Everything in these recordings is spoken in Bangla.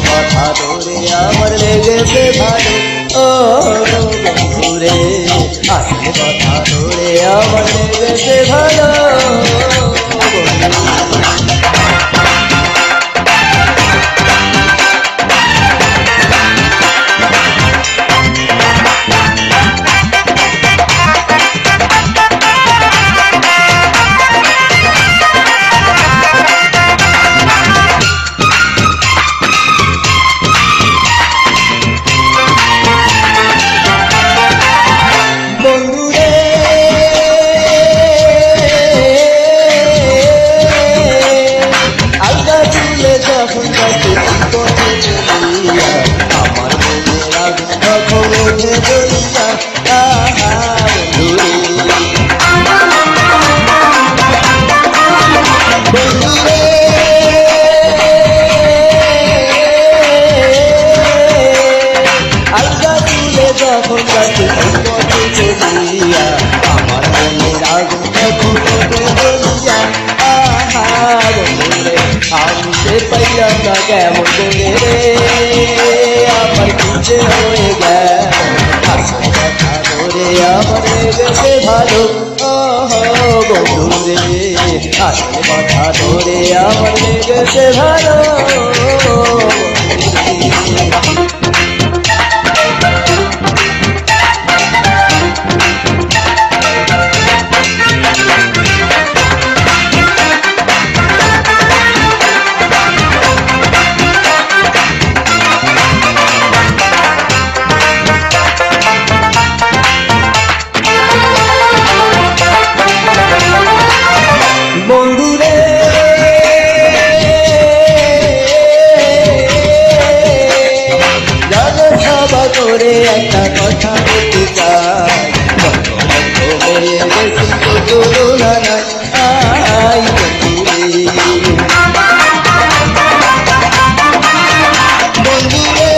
কথা ধরে আমার লেগেছে ভালো ও বন্ধুরে, আসলে কথা ধরে আমার লেগেছে ভালো পাইলাম না কেমন করে রে আমার পিছে হয়ে গেল আসলে কথা ধরে আমার লেগেছে ভালো বন্ধুরে, আসলে কথা ধরে আমার লেগেছে ভালো বন্ধুরে। জানো সভা করে একটা কথা বলতে চাই, হয়ে গেছি তো তুলনা নাই বন্ধুরে,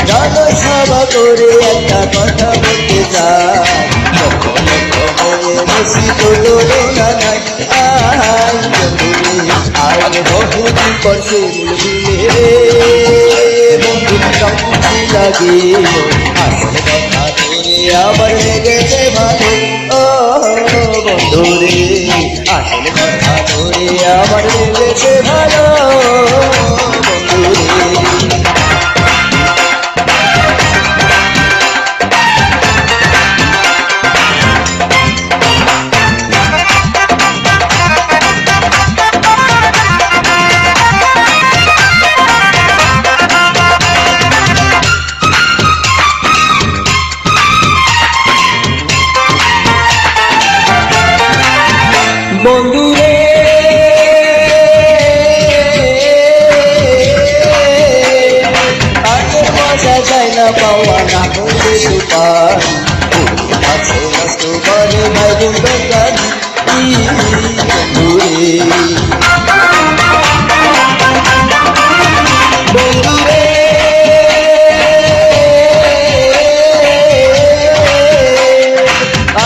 জানো সভা করে একটা কথা বলতে চাই, বহুদিন পর সে মিলে বন্ধু সঙ্গী লাগিল আসলে কথা ধরে আমার লেগেছে ভালো বন্ধুরে, আসলে কথা ধরে আমার লেগেছে ভালো বন্ধুরে। বন্ধুরে আগের মজা যায় না পাওয়া না হলে সুপার আছে নষ্ট করে ভাই বন্ধুরে, বন্ধুরে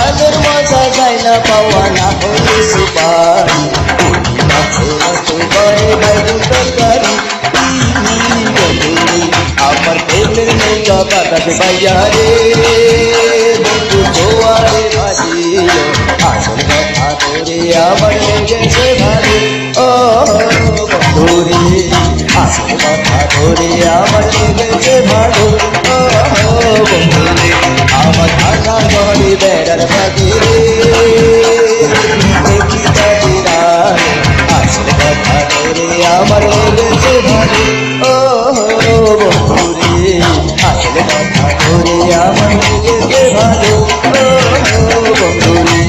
আগের মজা যায় না পাওয়া না হলে সুপার আমার প্রেমের নৌকা বাতাসে বাইয়ারে বন্ধু জোয়ারে ভাসিল আসল কথা ধরে আমার লেগেছে ভালো বন্ধুরে, আসল কথা ধরে আমার লেগেছে ভালো বন্ধুরে। আমার ঢাকা ঘরে বেড়ার বাগিরে দেখি আসল কথা ধরে আমার লেগেছে ভালো বন্ধুরে, আসল কথা ধরে আমার লেগেছে ভালো বন্ধুরে।